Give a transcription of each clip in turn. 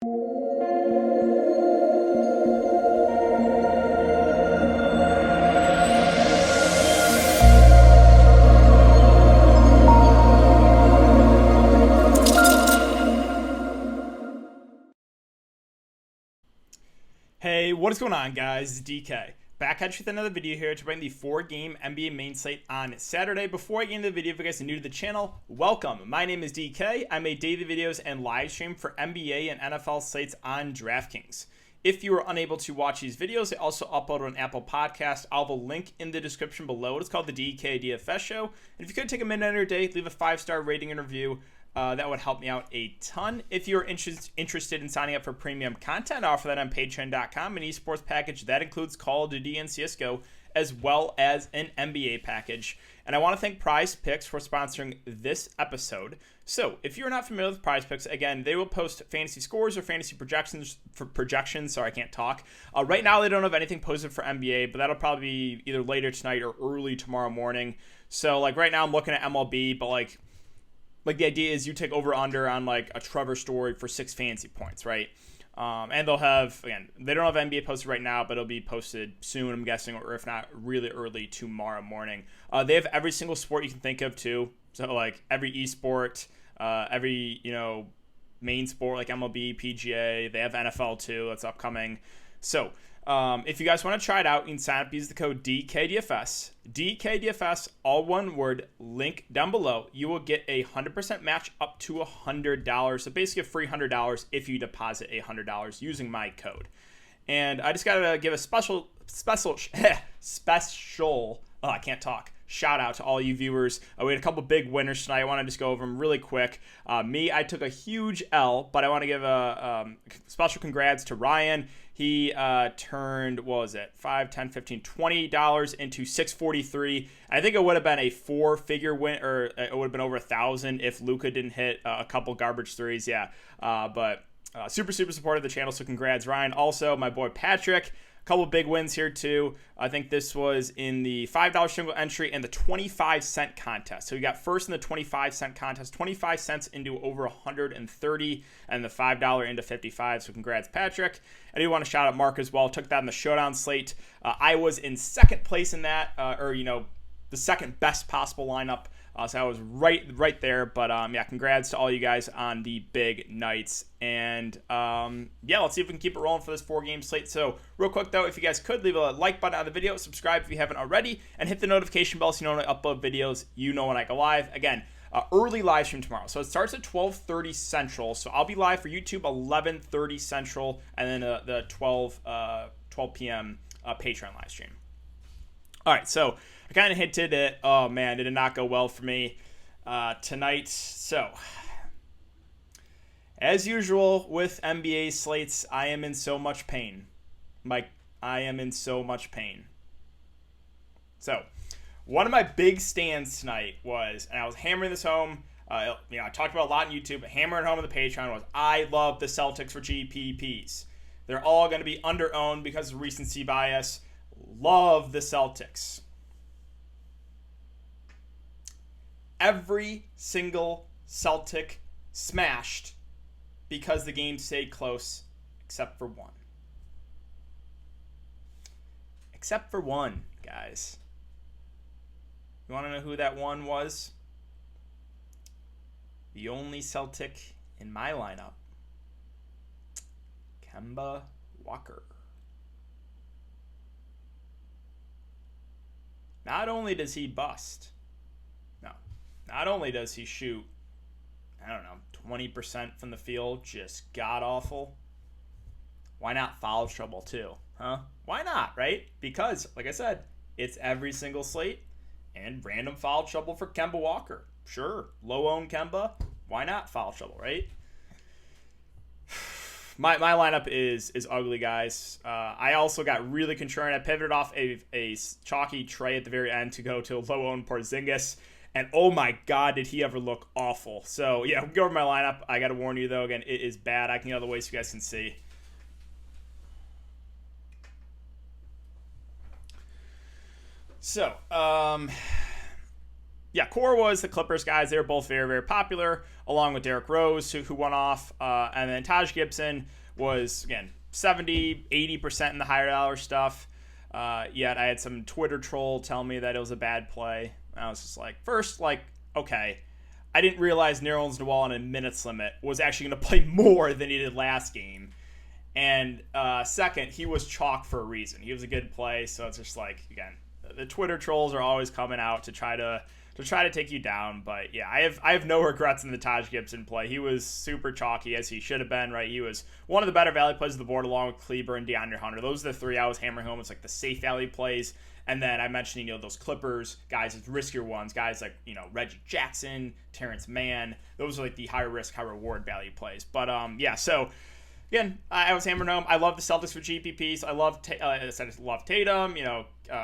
Hey, what is going on, guys? It's DK. Back at you with another video here to bring the 4-game NBA main slate on Saturday. Before I get into the video, if you guys are new to the channel, welcome. My name is DK. I make daily videos and live stream for NBA and NFL slates on Draftkings. If you are unable to watch these videos, I also upload on Apple Podcast. I'll have a link in the description below. It's called the DKDFS Show. And if you could take a minute out of your day, leave a 5-star rating and review. That would help me out a ton. If you're interested in signing up for premium content, I offer that on patreon.com, an esports package that includes Call of Duty and CSGO, as well as an NBA package. And I want to thank Prize Picks for sponsoring this episode. So if you're not familiar with Prize Picks, again, they will post fantasy scores or fantasy projections. Sorry, I can't talk. Right now, they don't have anything posted for NBA, but that'll probably be either later tonight or early tomorrow morning. So like right now, I'm looking at MLB, but like the idea is you take over/under on like a Trevor Story for 6 fantasy points, right? And they'll have, again, they don't have NBA posted right now, but it'll be posted soon, I'm guessing, or if not, really early tomorrow morning. They have every single sport you can think of too. So like every esport, every main sport like MLB, PGA. They have NFL too. That's upcoming. So if you guys want to try it out, you can sign up, use the code DKDFS. DKDFS, all one word, link down below. You will get a 100% match up to $100. So basically a free $100 if you deposit $100 using my code. And I just got to give a special, I can't talk. Shout out to all you viewers. We had a couple big winners tonight. I want to just go over them really quick. I took a huge L, but I want to give a special congrats to Ryan. He turned, what was it, $5, $10, $15, $20 into $643. I think it would have been a 4-figure win, or it would have been over 1,000 if Luka didn't hit a couple garbage threes. Yeah, but super supportive of the channel, so congrats, Ryan. Also, my boy Patrick. Couple big wins here too. I think this was in the $5 single entry and the 25-cent contest. So we got first in the 25-cent contest, 25 cents into over 130, and the $5 into 55. So congrats, Patrick. I do want to shout out Mark as well. Took that in the showdown slate. I was in second place in that, the second best possible lineup. So I was right there. But yeah, congrats to all you guys on the big nights. And yeah, let's see if we can keep it rolling for this 4-game slate. So real quick though, if you guys could leave a like button on the video, subscribe if you haven't already, and hit the notification bell so you know when I upload videos, you know when I go live. Again, early live stream tomorrow. So it starts at 12:30 Central. So I'll be live for YouTube 11:30 Central, and then the 12 p.m. Patreon live stream. All right, so I kind of hinted it. Oh, man, did it not go well for me tonight. So, as usual with NBA slates, I am in so much pain. I am in so much pain. So, one of my big stands tonight was, and I was hammering this home, I talked about a lot on YouTube, but hammering home on the Patreon was, I love the Celtics for GPPs. They're all going to be under-owned because of recency bias. Love the Celtics. Every single Celtic smashed because the game stayed close, except for one. Except for one, guys. You want to know who that one was? The only Celtic in my lineup. Kemba Walker. Not only does he bust, not only does he shoot, 20% from the field, just god-awful. Why not foul trouble too, huh? Why not, right? Because, like I said, it's every single slate, and random foul trouble for Kemba Walker. Sure, low-owned Kemba, why not foul trouble, right? My lineup is ugly, guys. I also got really contrarian. I pivoted off a chalky Trey at the very end to go to a low-owned Porzingis. And oh my God, did he ever look awful. So yeah, we'll go over my lineup. I got to warn you though, again, it is bad. I can get out of the way so you guys can see. So, yeah, core was the Clippers guys. They were both very, very popular, along with Derrick Rose, who went off. And then Taj Gibson was, again, 70, 80% in the higher dollar stuff. Yet I had some Twitter troll tell me that it was a bad play. I was just like, first, like, okay, I didn't realize Nerlens Noel on a minutes limit was actually going to play more than he did last game. And second, he was chalk for a reason. He was a good play, so it's just like, again, the Twitter trolls are always coming out to try to take you down. But yeah, I have no regrets in the Taj Gibson play. He was super chalky, as he should have been, right? He was one of the better value plays of the board, along with Kleber and DeAndre Hunter. Those are the three I was hammering home. It's like the safe value plays. And then I mentioned, those Clippers guys, as riskier ones, guys like, Reggie Jackson, Terrence Mann. Those are like the high risk, high reward value plays. But yeah, so again, I was hammering home. I love the Celtics for GPPs. I love Tatum.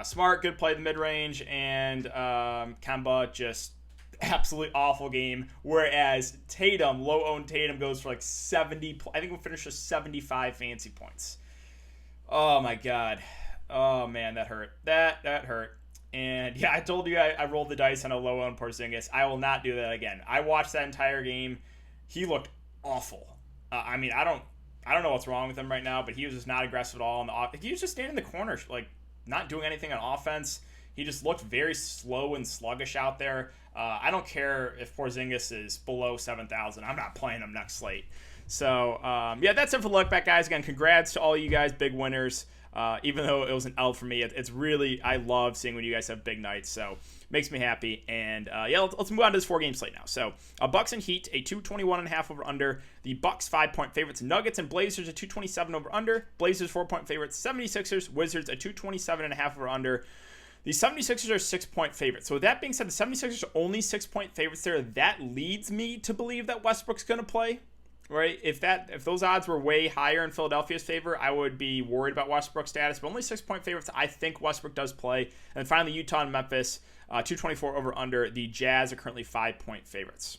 Smart, good play in the mid range, and Kemba, just absolutely awful game. Whereas Tatum, low owned Tatum, goes for like 70. I think we'll finish with 75 fancy points. Oh my god. Oh man, that hurt. That hurt. And yeah, I told you I rolled the dice on a low owned Porzingis. I will not do that again. I watched that entire game. He looked awful. I don't know what's wrong with him right now, but he was just not aggressive at all in the offense. He was just standing in the corner, like not doing anything on offense. He just looked very slow and sluggish out there. I don't care if Porzingis is below 7,000. I'm not playing him next slate. So yeah, that's it for the look back, guys. Again, congrats to all you guys, big winners. Even though it was an L for me, it's really, I love seeing when you guys have big nights, so makes me happy. And yeah, let's move on to this 4-game slate now. So Bucks and Heat, a 221.5 over under. The Bucks 5-point favorites. Nuggets and Blazers, a 227 over under. Blazers 4-point favorites. 76ers, Wizards, a 227.5 over under. The 76ers are 6-point favorites. So with that being said, the 76ers are only 6-point favorites there. That leads me to believe that Westbrook's going to play. Right, if those odds were way higher in Philadelphia's favor, I would be worried about Westbrook's status. But only 6-point favorites, I think Westbrook does play. And finally, Utah and Memphis, 224 over under. The Jazz are currently 5-point favorites.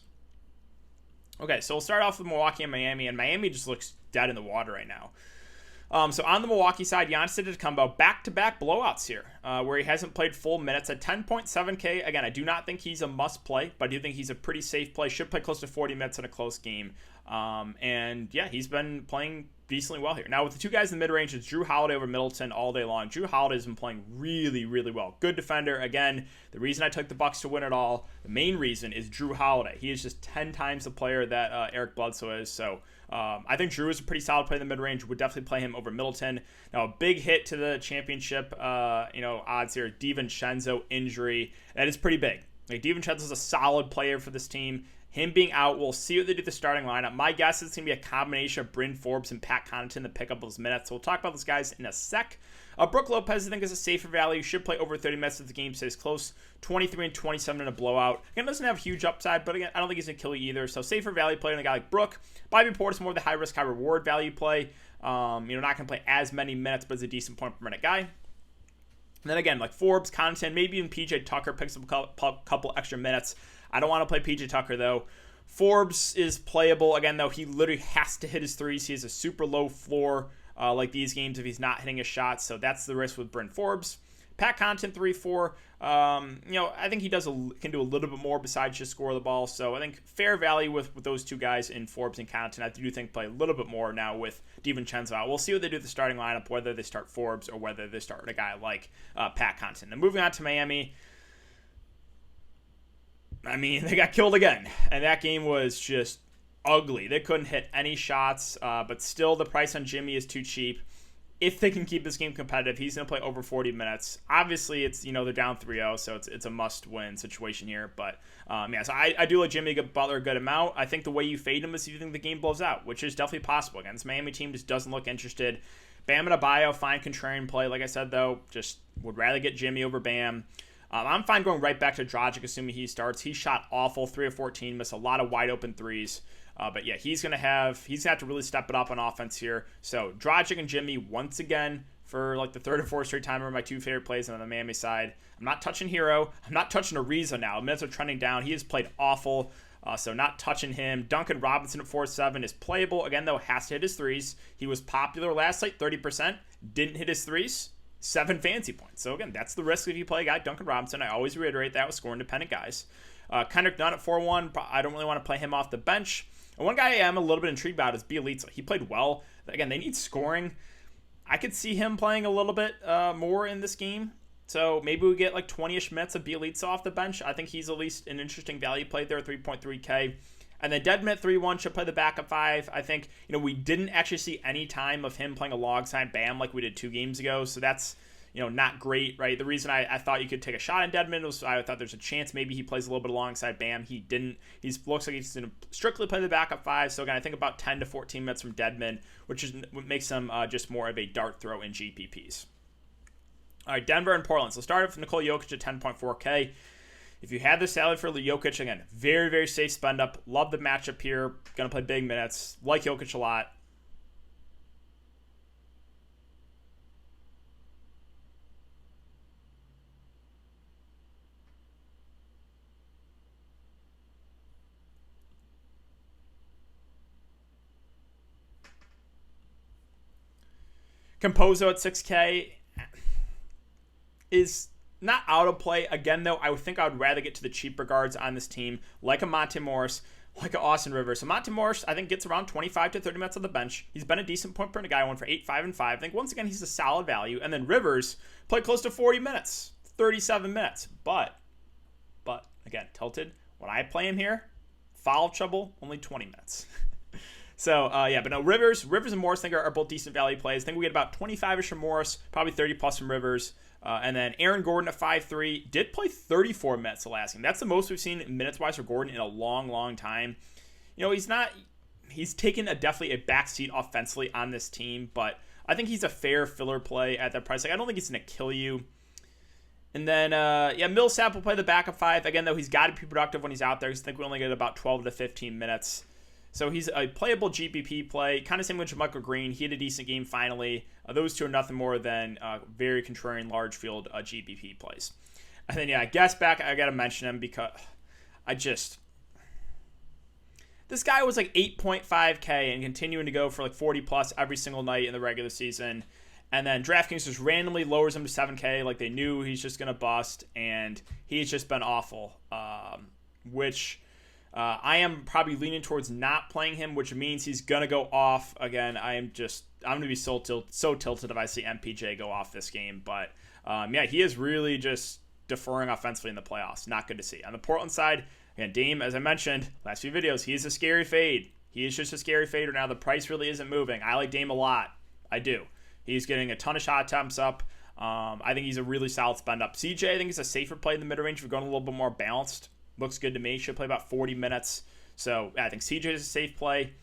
Okay, so we'll start off with Milwaukee and Miami just looks dead in the water right now. So on the Milwaukee side, Giannis Antetokounmpo, back-to-back blowouts here, where he hasn't played full minutes at 10.7K. Again, I do not think he's a must-play, but I do think he's a pretty safe play. Should play close to 40 minutes in a close game. And yeah, he's been playing decently well here. Now, with the two guys in the mid-range, it's Drew Holiday over Middleton all day long. Drew Holiday has been playing really, really well. Good defender. Again, the reason I took the Bucks to win it all, the main reason is Drew Holiday. He is just 10 times the player that Eric Bledsoe is. So I think Drew is a pretty solid play in the mid-range. Would definitely play him over Middleton. Now, a big hit to the championship odds here. DiVincenzo injury. That is pretty big. Like, DiVincenzo is a solid player for this team. Him being out, we'll see what they do with the starting lineup. My guess is it's going to be a combination of Bryn Forbes and Pat Connaughton to pick up those minutes. So we'll talk about those guys in a sec. Brook Lopez, I think, is a safer value. Should play over 30 minutes if the game stays close. 23 and 27 in a blowout. Again, doesn't have huge upside, but again, I don't think he's going to kill you either. So safer value play on a guy like Brook. Bobby Portis, more of the high-risk, high-reward value play. Not going to play as many minutes, but is a decent point per minute guy. And then again, like Forbes, Connaughton, maybe even PJ Tucker picks up a couple extra minutes. I don't want to play PJ Tucker, though. Forbes is playable. Again, though, he literally has to hit his threes. He has a super low floor like these games if he's not hitting his shots. So that's the risk with Bryn Forbes. Pat Connaughton, 3-4. I think he can do a little bit more besides just score the ball. So I think fair value with those two guys in Forbes and Connaughton. I do think play a little bit more now with DiVincenzo out. We'll see what they do with the starting lineup, whether they start Forbes or whether they start a guy like Pat Connaughton. And moving on to Miami. I mean, they got killed again, and that game was just ugly. They couldn't hit any shots, but still the price on Jimmy is too cheap. If they can keep this game competitive, he's going to play over 40 minutes. Obviously, it's they're down 3-0, so it's a must-win situation here. But, yeah, so I do like Jimmy Butler a good amount. I think the way you fade him is if you think the game blows out, which is definitely possible. Again, this Miami team just doesn't look interested. Bam and Adebayo, fine contrarian play. Like I said, though, just would rather get Jimmy over Bam. I'm fine going right back to Dragic, assuming he starts. He shot awful, 3 of 14, missed a lot of wide open threes. But yeah, he's gonna have to really step it up on offense here. So Dragic and Jimmy once again for like the third or fourth straight time are my two favorite plays on the Miami side. I'm not touching Hero. I'm not touching Ariza now. Minutes are trending down. He has played awful. So not touching him. Duncan Robinson at 4-7 is playable. Again, though, has to hit his threes. He was popular last night, 30%. Didn't hit his threes. 7 fantasy points. So again, that's the risk if you play a guy, Duncan Robinson. I always reiterate that with score-independent guys. Kendrick Nunn at 4-1. I don't really want to play him off the bench. And one guy I am a little bit intrigued about is Bielitsa. He played well. Again, they need scoring. I could see him playing a little bit more in this game. So maybe we get like 20-ish minutes of Bielitsa off the bench. I think he's at least an interesting value play there, 3.3K. And then Dedmon at 3-1 should play the backup 5. I think, we didn't actually see any time of him playing alongside Bam like we did 2 games ago. So that's, not great, right? The reason I thought you could take a shot at Dedmon was I thought there's a chance maybe he plays a little bit alongside Bam. He didn't. He looks like he's going to strictly play the backup 5. So again, I think about 10 to 14 minutes from Dedmon, which is what makes him just more of a dart throw in GPPs. All right, Denver and Portland. So start with Nikola Jokic at 10.4K. If you had the salary for Jokic, again, very, very safe spend up. Love the matchup here. Going to play big minutes. Like Jokic a lot. Composo at 6K is not out of play. Again, though, I would think I would rather get to the cheaper guards on this team, like a Monte Morris, like a Austin Rivers. So Monte Morris, I think, gets around 25 to 30 minutes on the bench. He's been a decent point per guy, one for 8, 5, and 5. I think, once again, he's a solid value. And then Rivers played close to 40 minutes, 37 minutes. But, again, tilted. When I play him here, foul trouble, only 20 minutes. So, but no, Rivers and Morris, I think, are both decent value plays. I think we get about 25-ish from Morris, probably 30-plus from Rivers. And then Aaron Gordon at 5.3 did play 34 minutes the last game. That's the most we've seen minutes-wise for Gordon in a long, long time. He's taken definitely a backseat offensively on this team, but I think he's a fair filler play at that price. I don't think he's going to kill you. And then, Millsap will play the backup 5. Again, though, he's got to be productive when he's out there. I think we only get about 12 to 15 minutes. So he's a playable GPP play, kind of same with Michael Green. He had a decent game finally. Those two are nothing more than very contrarian large field GPP plays. And then, guess back, I got to mention him because this guy was like 8.5K and continuing to go for like 40 plus every single night in the regular season. And then Draftkings just randomly lowers him to 7K like they knew he's just going to bust. And he's just been awful, which... I am probably leaning towards not playing him, which means he's going to go off. Again, I'm going to be so tilted if I see MPJ go off this game. But, he is really just deferring offensively in the playoffs. Not good to see. On the Portland side, again, Dame, as I mentioned, last few videos, he's a scary fade. He is just a scary fader now. The price really isn't moving. I like Dame a lot. I do. He's getting a ton of shot attempts up. I think he's a really solid spend up. CJ, I think he's a safer play in the mid-range. We're going a little bit more balanced. Looks good to me. Should play about 40 minutes. So I think CJ is a safe play.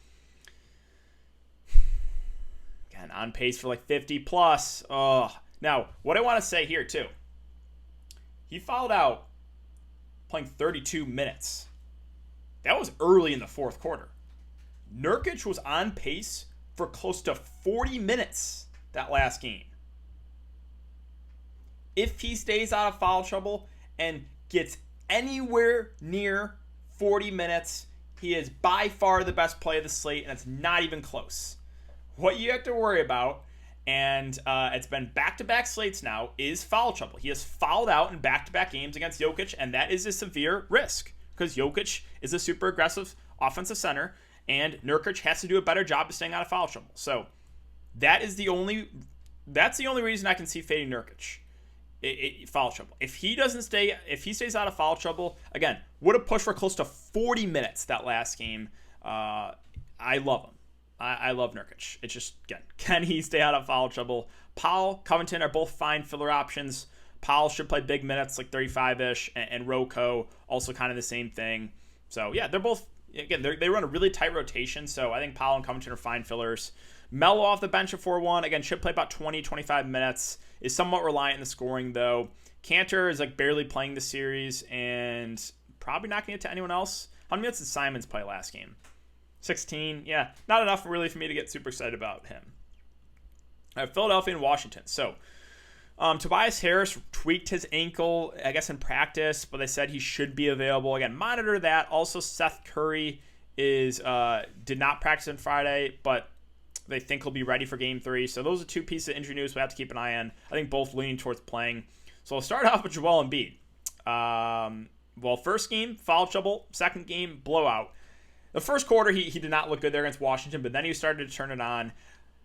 Again, on pace for like 50 plus. Now, what I want to say here too. He fouled out playing 32 minutes. That was early in the fourth quarter. Nurkic was on pace for close to 40 minutes that last game. If he stays out of foul trouble and gets anywhere near 40 minutes, he is by far the best play of the slate, and it's not even close. What you have to worry about, and it's been back-to-back slates now, is foul trouble. He has fouled out in back-to-back games against Jokic, and that is a severe risk because Jokic is a super aggressive offensive center, and Nurkic has to do a better job of staying out of foul trouble. So that's the only reason I can see fading Nurkic. Foul trouble. If he stays out of foul trouble, again, would have pushed for close to 40 minutes that last game. I love him. I love Nurkic. It's just, again, can he stay out of foul trouble? Powell, Covington are both fine filler options. Powell should play big minutes, like 35-ish, and Rocco also kind of the same thing. So, they're both, again, they run a really tight rotation, so I think Powell and Covington are fine fillers. Melo off the bench at 4-1. Again, should play about 20, 25 minutes. Is somewhat reliant in the scoring, though. Cantor is like barely playing the series and probably not going to get to anyone else. How many minutes did Simons play last game? 16. Yeah, not enough really for me to get super excited about him. Philadelphia and Washington. So, Tobias Harris tweaked his ankle, I guess, in practice, but they said he should be available. Again, monitor that. Also, Seth Curry did not practice on Friday, but They think he'll be ready for game 3. So those are two pieces of injury news we have to keep an eye on. I think both leaning towards playing. So I'll start off with Joel Embiid. Well, first game, foul trouble. Second game, blowout. The first quarter, he did not look good there against Washington, but then he started to turn it on.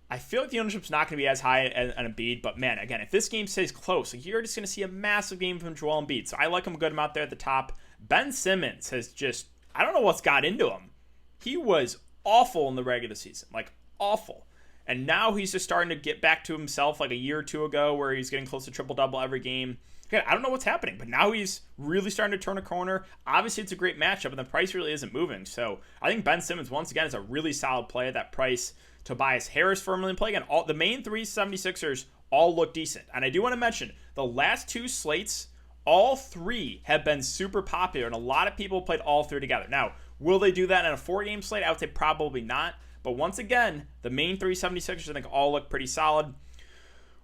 I feel like the ownership's not going to be as high as Embiid, but man, again, if this game stays close, like, you're just going to see a massive game from Joel Embiid. So I like him a good amount there at the top. Ben Simmons has just, I don't know what's got into him. He was awful in the regular season, like awful. And now he's just starting to get back to himself like a year or two ago where he's getting close to triple-double every game. Again, I don't know what's happening, but now he's really starting to turn a corner. Obviously, it's a great matchup, and the price really isn't moving. So I think Ben Simmons, once again, is a really solid play at that price. Tobias Harris firmly in play. Again, the main three 76ers all look decent. And I do want to mention, the last two slates, all three have been super popular, and a lot of people played all three together. Now, will they do that in a 4-game slate? I would say probably not. But once again, the main three 76ers, I think, all look pretty solid.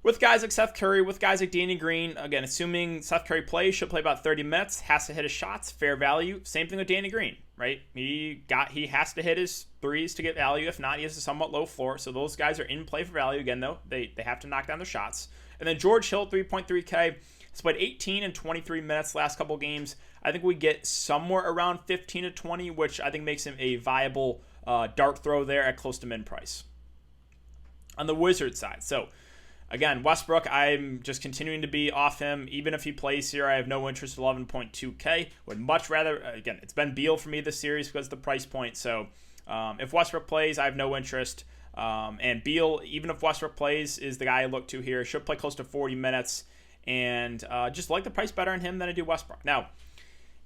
With guys like Seth Curry, with guys like Danny Green, again, assuming Seth Curry plays, should play about 30 minutes, has to hit his shots, fair value. Same thing with Danny Green, right? He has to hit his threes to get value. If not, he has a somewhat low floor. So those guys are in play for value. Again, though, they have to knock down their shots. And then George Hill, 3.3K, has played 18 and 23 minutes last couple games. I think we get somewhere around 15 to 20, which I think makes him a viable dart throw there at close to min price. On the Wizards side, so again, Westbrook, I'm just continuing to be off him. Even if he plays here, I have no interest in 11.2K. Would much rather, again, it's been Beal for me this series because of the price point. So if Westbrook plays, I have no interest. And Beal, even if Westbrook plays, is the guy I look to here. Should play close to 40 minutes. And just like the price better on him than I do Westbrook. Now,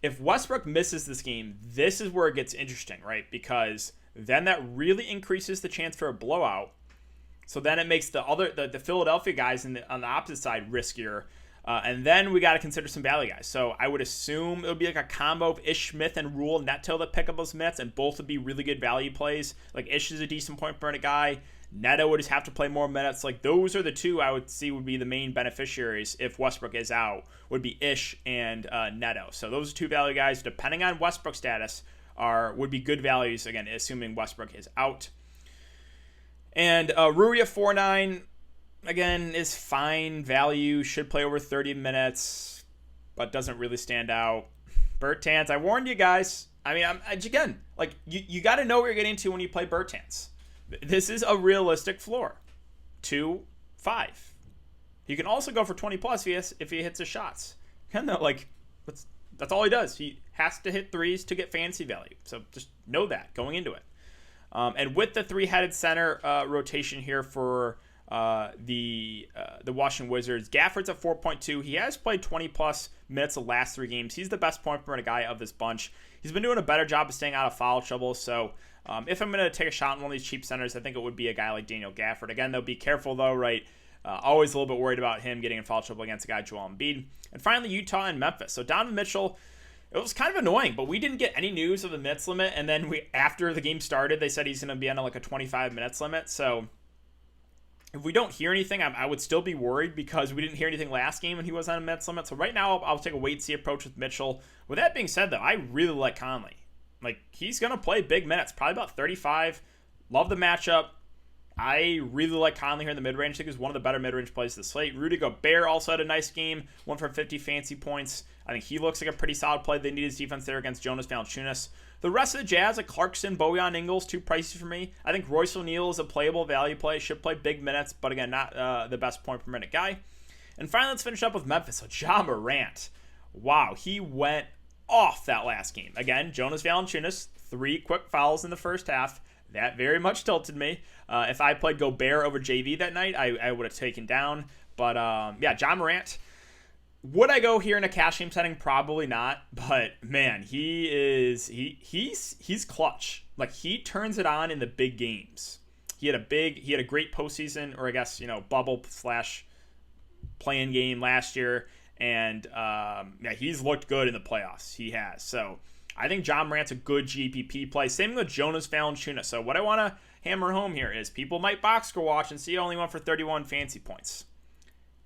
if Westbrook misses this game, this is where it gets interesting, right? Because then that really increases the chance for a blowout. So then it makes the Philadelphia guys on the opposite side riskier. And then we got to consider some value guys. So I would assume it would be like a combo of Ish Smith and Rule Neto that pick up those minutes, and both would be really good value plays. Like Ish is a decent point per minute guy. Neto would just have to play more minutes. Like those are the two I would see would be the main beneficiaries if Westbrook is out, would be Ish and Neto. So those are two value guys, depending on Westbrook's status, would be good values, again, assuming Westbrook is out. And Rui at 4.9, again, is fine value. Should play over 30 minutes, but doesn't really stand out. Bertans, I warned you guys. I mean, again, like you got to know what you're getting into when you play Bertans. This is a realistic floor. 2-5. He can also go for 20 plus if he hits his shots. Kind of like that's all he does. He has to hit threes to get fancy value. So just know that going into it. And with the three-headed center rotation here for the Washington Wizards, Gafford's at 4.2. He has played 20-plus minutes the last 3 games. He's the best point per minute guy of this bunch. He's been doing a better job of staying out of foul trouble. So if I'm going to take a shot on one of these cheap centers, I think it would be a guy like Daniel Gafford. Again, though, be careful, though, right? Always a little bit worried about him getting in foul trouble against a guy, Joel Embiid. And finally, Utah and Memphis. So Donovan Mitchell, it was kind of annoying, but we didn't get any news of the minutes limit. And then after the game started, they said he's going to be on like a 25 minutes limit. So if we don't hear anything, I would still be worried because we didn't hear anything last game when he was on a minutes limit. So right now, I'll take a wait-and-see approach with Mitchell. With that being said, though, I really like Conley. Like, he's going to play big minutes, probably about 35. Love the matchup. I really like Conley here in the mid-range. I think he's one of the better mid-range plays of the slate. Rudy Gobert also had a nice game, 1 for 50 fancy points. I think he looks like a pretty solid play. They need his defense there against Jonas Valanciunas. The rest of the Jazz, like Clarkson, Bojan Ingles, too pricey for me. I think Royce O'Neal is a playable value play. Should play big minutes, but again, not the best point per minute guy. And finally, let's finish up with Memphis. So Ja Morant. Wow, he went off that last game. Again, Jonas Valanciunas, 3 quick fouls in the first half. That very much tilted me. If I played Gobert over JV that night, I would have taken down. But yeah, Ja Morant. Would I go here in a cash game setting? Probably not. But man, he's clutch. Like, he turns it on in the big games. He had a great postseason, or I guess, bubble / play-in game last year. And yeah, he's looked good in the playoffs. He has. So I think Ja Morant's a good GPP play. Same with Jonas Valanciunas. So what I want to hammer home here is people might box score watch and see he only went for 31 fancy points.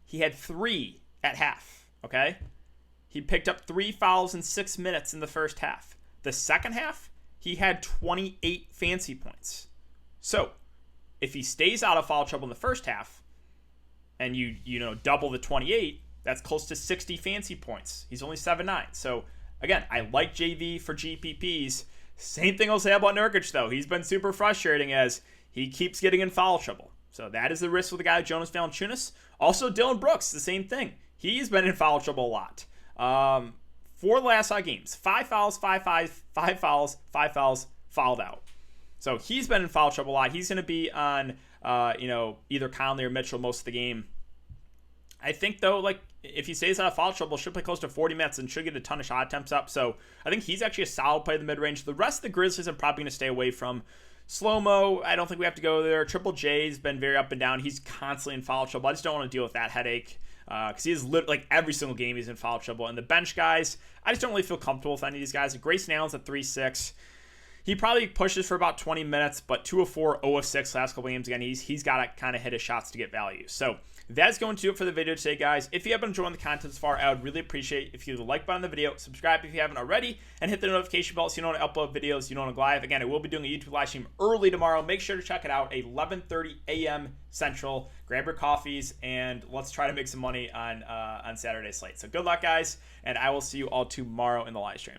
He had 3 at half, okay? He picked up 3 fouls in 6 minutes in the first half. The second half, he had 28 fancy points. So if he stays out of foul trouble in the first half, and you know double the 28, that's close to 60 fantasy points. He's only 7.9. So again, I like JV for GPPs. Same thing I'll say about Nurkic though. He's been super frustrating as he keeps getting in foul trouble. So that is the risk with the guy Jonas Valanciunas. Also Dylan Brooks, the same thing. He's been in foul trouble a lot. 4 last 5 games, 5 fouls, 5 fouls, 5 fouls, fouled out. So he's been in foul trouble a lot. He's going to be on, either Conley or Mitchell most of the game. I think, though, like, if he stays out of foul trouble, should play close to 40 minutes and should get a ton of shot attempts up. So I think he's actually a solid play in the mid-range. The rest of the Grizzlies I'm probably going to stay away from. Slow-mo, I don't think we have to go there. Triple J's been very up and down. He's constantly in foul trouble. I just don't want to deal with that headache because he is like every single game he's in foul trouble. And the bench guys, I just don't really feel comfortable with any of these guys. Grayson Allen's at 3.6. He probably pushes for about 20 minutes, but 2 of 4, 0 of 6 last couple games. Again, he's got to kind of hit his shots to get value. So that's going to do it for the video today, guys. If you have been enjoying the content so far, I would really appreciate if you hit the like button on the video, subscribe if you haven't already, and hit the notification bell so you know when I upload videos, you know when I go live. Again, I will be doing a YouTube live stream early tomorrow. Make sure to check it out, 11:30 a.m. Central. Grab your coffees, and let's try to make some money on Saturday slate. So good luck, guys, and I will see you all tomorrow in the live stream.